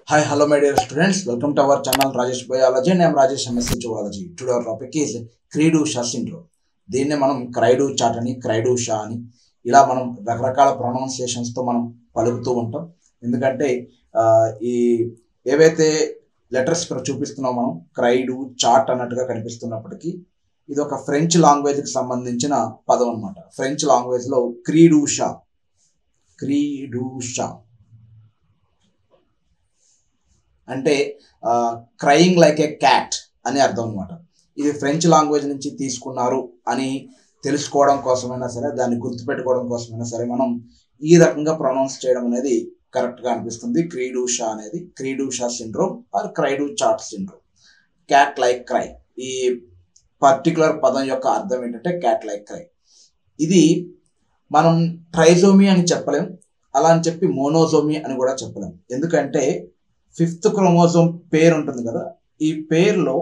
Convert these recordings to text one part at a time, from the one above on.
Hi, hello, my dear students. Welcome to our channel Rajesh Biology, and I am Rajesh MSc Zoology. Today our topic is Cri-du-Chat syndrome. దీన్నే మనం క్రైడు-చాట్ అని, క్రైడు-షా అని ఇలా మనం రకరకాల pronunciations తో మనం పలుకుతూ ఉంటాం. ఎందుకంటే ఈ ఏవైతే లెటర్స్ ఇక్కడ చూపిస్తున్నాం మనం క్రైడు చాట్ అన్నట్టుగా కనిపిస్తున్నప్పటికీ ఇది ఒక ఫ్రెంచ్ లాంగ్వేజ్ కి సంబంధించిన పదం అన్నమాట. ఫ్రెంచ్ లాంగ్వేజ్ లో క్రీ-డు-షా అంటే క్రయింగ్ లైక్ ఏ క్యాట్ అని అర్థం అనమాట. ఇది ఫ్రెంచ్ లాంగ్వేజ్ నుంచి తీసుకున్నారు అని తెలుసుకోవడం కోసమైనా సరే, దాన్ని గుర్తుపెట్టుకోవడం కోసమైనా సరే మనం ఈ రకంగా ప్రొనౌన్స్ చేయడం అనేది కరెక్ట్గా అనిపిస్తుంది. క్రీ-డు-షా అనేది cri du chat syndrome or cri du chat syndrome. Cat like cry, ఈ పర్టికులర్ పదం యొక్క అర్థం ఏంటంటే క్యాట్ లైక్ క్రై. ఇది మనం ట్రైజోమీ అని చెప్పలేం, అలా అని చెప్పి మోనోజోమీ అని కూడా చెప్పలేం. ఎందుకంటే 5th క్రోమోజోమ్ పేరు ఉంటుంది కదా, ఈ పేరులో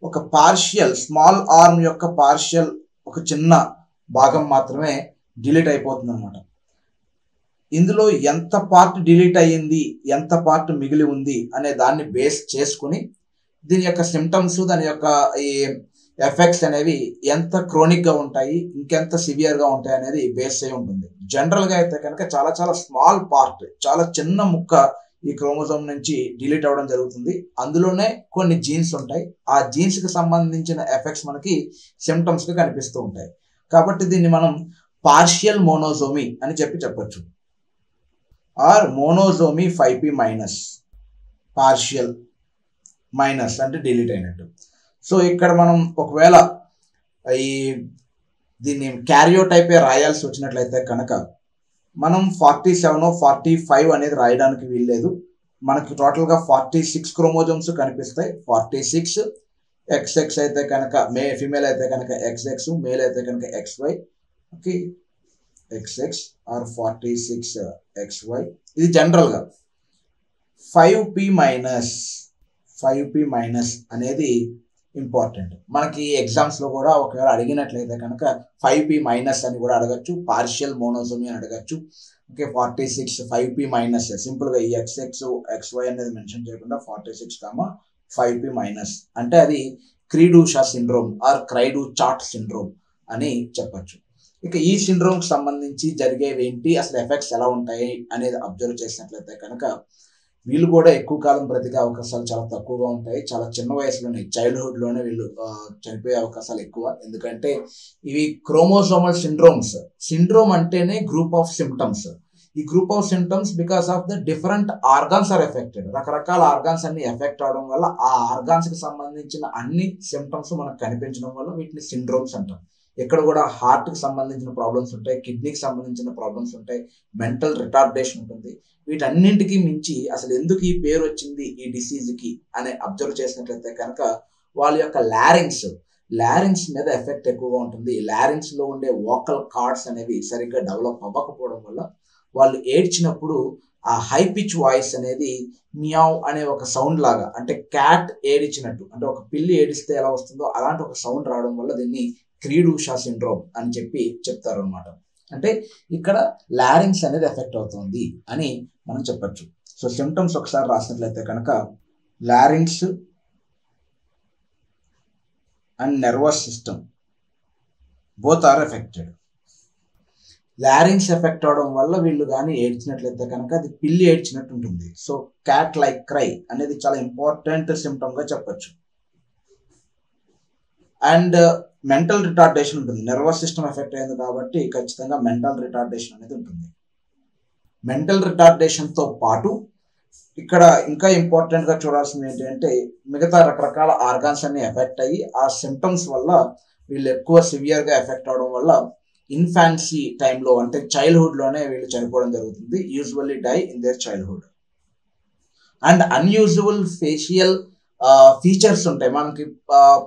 ఒక పార్షియల్ స్మాల్ ఆర్మ్ యొక్క పార్షియల్ ఒక చిన్న భాగం మాత్రమే డిలీట్ అయిపోతుంది అనమాట. ఇందులో ఎంత పార్ట్ డిలీట్ అయ్యింది, ఎంత పార్ట్ మిగిలి ఉంది అనే దాన్ని బేస్ చేసుకుని దీని యొక్క సిమ్టమ్స్, దాని యొక్క ఈ ఎఫెక్ట్స్ అనేవి ఎంత క్రోనిక్గా ఉంటాయి, ఇంకెంత సివియర్గా ఉంటాయి అనేది బేస్ అయి ఉంటుంది. జనరల్గా అయితే కనుక చాలా చాలా స్మాల్ పార్ట్, చాలా చిన్న ముక్క ఈ క్రోమోజోమ్ నుంచి డిలీట్ అవ్వడం జరుగుతుంది. అందులోనే కొన్ని జీన్స్ ఉంటాయి, ఆ జీన్స్ కి సంబంధించిన ఎఫెక్ట్స్ మనకి సిమ్టమ్స్ గా కనిపిస్తూ ఉంటాయి. కాబట్టి దీన్ని మనం పార్షియల్ మోనోజోమీ అని చెప్పొచ్చు. Or monosomy 5p minus, partial minus అంటే డిలీట్ అయినట్టు. సో ఇక్కడ మనం ఒకవేళ ఈ దీన్ని క్యారియోటైపే రాయాల్సి వచ్చినట్లయితే కనుక మనం 47 45 అనేది రాయడానికి వీల్లేదు. మనకి టోటల్గా 46 క్రోమోజోమ్స్ కనిపిస్తాయి. 46 XX అయితే కనుక ఫీమేల్ అయితే కనుక XX, మేల్ అయితే కనుక XY. Okay, XX or 46 XY. ఇది జనరల్గా 5p మైనస్ అనేది ఇంపార్టెంట్. మనకి ఎగ్జామ్స్లో కూడా ఒకవేళ అడిగినట్లయితే కనుక 5p మైనస్ అని కూడా అడగచ్చు, పార్షియల్ మోనోజోమీ అని అడగచ్చు. ఓకే, 46 5p మైనస్ సింపుల్గా ఈ XX XY అనేది మెన్షన్ చేయకుండా 46 5p మైనస్ అంటే అది క్రీ-డు-షా సిండ్రోమ్ ఆర్ క్రైడు-చాట్ సిండ్రోమ్ అని చెప్పచ్చు. ఇక ఈ సిండ్రోమ్కి సంబంధించి జరిగేవి ఏంటి, అసలు ఎఫెక్ట్స్ ఎలా ఉంటాయి అనేది అబ్జర్వ్ చేసినట్లయితే కనుక వీళ్ళు కూడా ఎక్కువ కాలం బ్రతికే అవకాశాలు చాలా తక్కువగా ఉంటాయి. చాలా చిన్న వయసులోనే, చైల్డ్హుడ్లోనే వీళ్ళు చనిపోయే అవకాశాలు ఎక్కువ. ఎందుకంటే ఇవి క్రోమోసోమల్ సిండ్రోమ్ అంటేనే గ్రూప్ ఆఫ్ సిమ్టమ్స్. ఈ group of symptoms because of the different organs are affected. రకరకాల ఆర్గాన్స్ అన్ని ఎఫెక్ట్ అవడం వల్ల ఆ ఆర్గాన్స్ కి సంబంధించిన అన్ని సిమ్టమ్స్ మనకు కనిపించడం వల్ల వీటిని సిండ్రోమ్స్ అంటాం. ఇక్కడ కూడా హార్ట్కి సంబంధించిన ప్రాబ్లమ్స్ ఉంటాయి, కిడ్నీకి సంబంధించిన ప్రాబ్లమ్స్ ఉంటాయి, మెంటల్ రిటార్డేషన్ ఉంటుంది. వీటన్నింటికి మించి అసలు ఎందుకు ఈ పేరు వచ్చింది ఈ డిసీజ్కి అని అబ్జర్వ్ చేసినట్లయితే కనుక వాళ్ళ యొక్క లారింగ్స్ మీద ఎఫెక్ట్ ఎక్కువగా ఉంటుంది. లారింగ్స్లో ఉండే వోకల్ కార్డ్స్ అనేవి సరిగ్గా డెవలప్ అవ్వకపోవడం వల్ల వాళ్ళు ఏడ్చినప్పుడు ఆ హై పిచ్ వాయిస్ అనేది మియావ్ అనే ఒక సౌండ్ లాగా, అంటే క్యాట్ ఏడిచినట్టు, అంటే ఒక పిల్లి ఏడిస్తే ఎలా వస్తుందో అలాంటి ఒక సౌండ్ రావడం వల్ల దీన్ని క్రీ-డు-షా సిండ్రోమ్ అని చెప్తారు అనమాట. అంటే ఇక్కడ లారింగ్స్ అనేది ఎఫెక్ట్ అవుతుంది అని మనం చెప్పచ్చు. సో సిమ్టమ్స్ ఒకసారి రాసినట్లయితే కనుక larynx and nervous system both are affected. Larynx affect అవడం వల్ల వీళ్ళు కానీ ఏడ్చినట్లయితే కనుక అది పిల్లి ఏడ్చినట్టు ఉంటుంది. సో క్యాట్ లైక్ క్రై అనేది చాలా ఇంపార్టెంట్ సిమ్టమ్గా చెప్పచ్చు. అండ్ మెంటల్ రిటార్డేషన్ ఉంటుంది. నర్వస్ సిస్టమ్ ఎఫెక్ట్ అయింది కాబట్టి ఖచ్చితంగా మెంటల్ రిటార్డేషన్ అనేది ఉంటుంది. మెంటల్ రిటార్డేషన్తో పాటు ఇక్కడ ఇంకా ఇంపార్టెంట్గా చూడాల్సింది ఏంటంటే మిగతా రకరకాల ఆర్గాన్స్ అన్ని ఎఫెక్ట్ అయ్యి ఆ సిమ్టమ్స్ వల్ల వీళ్ళు ఎక్కువ సివియర్గా ఎఫెక్ట్ అవడం వల్ల ఇన్ఫాన్సీ టైంలో, అంటే చైల్డ్హుడ్లోనే వీళ్ళు చనిపోవడం జరుగుతుంది. Usually die in their childhood. And unusual facial features ఉంటాయి. మనకి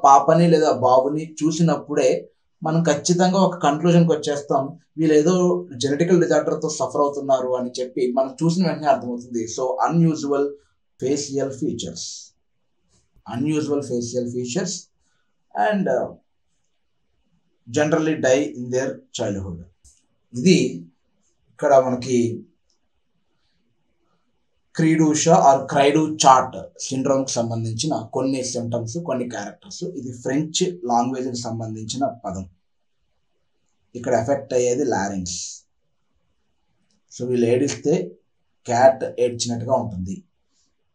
పాపని లేదా బాబుని చూసినప్పుడే మనం ఖచ్చితంగా ఒక కన్క్లూజన్కి వచ్చేస్తాం, వీళ్ళు ఏదో జెనెటికల్ డిజార్డర్తో సఫర్ అవుతున్నారు అని చెప్పి మనం చూసిన వెంటనే అర్థమవుతుంది. So unusual facial features and generally die in their childhood. ఇది ఇక్కడ మనకి క్రీడూషా ఆర్ క్రైడు చార్ట్ సిండ్రోమ్కి సంబంధించిన కొన్ని సిమ్టమ్స్, కొన్ని క్యారెక్టర్స్. ఇది ఫ్రెంచ్ లాంగ్వేజ్కి సంబంధించిన పదం. ఇక్కడ ఎఫెక్ట్ అయ్యేది లారింగ్స్. సో వీళ్ళు ఏడిస్తే క్యాట్ ఏడ్చినట్టుగా ఉంటుంది.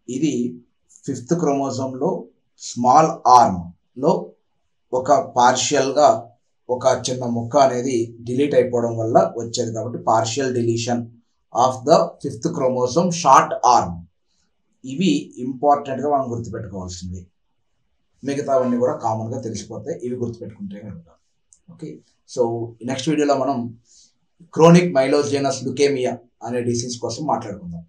ఇది 5th క్రోమోజోమ్లో స్మాల్ ఆర్మ్లో ఒక పార్షియల్గా ఒక చిన్న ముక్క అనేది డిలీట్ అయిపోవడం వల్ల వచ్చేది, కాబట్టి partial deletion of the 5th chromosome short arm. ఇవి ఇంపార్టెంట్గా మనం గుర్తుపెట్టుకోవాల్సినవి. మిగతావన్నీ కూడా కామన్గా తెలిసిపోతాయి, ఇవి గుర్తుపెట్టుకుంటే ఉంటాం. ఓకే, సో నెక్స్ట్ వీడియోలో మనం క్రోనిక్ మైలోజెనస్ లుకేమియా అనే డిసీజ్ కోసం మాట్లాడుకుందాం.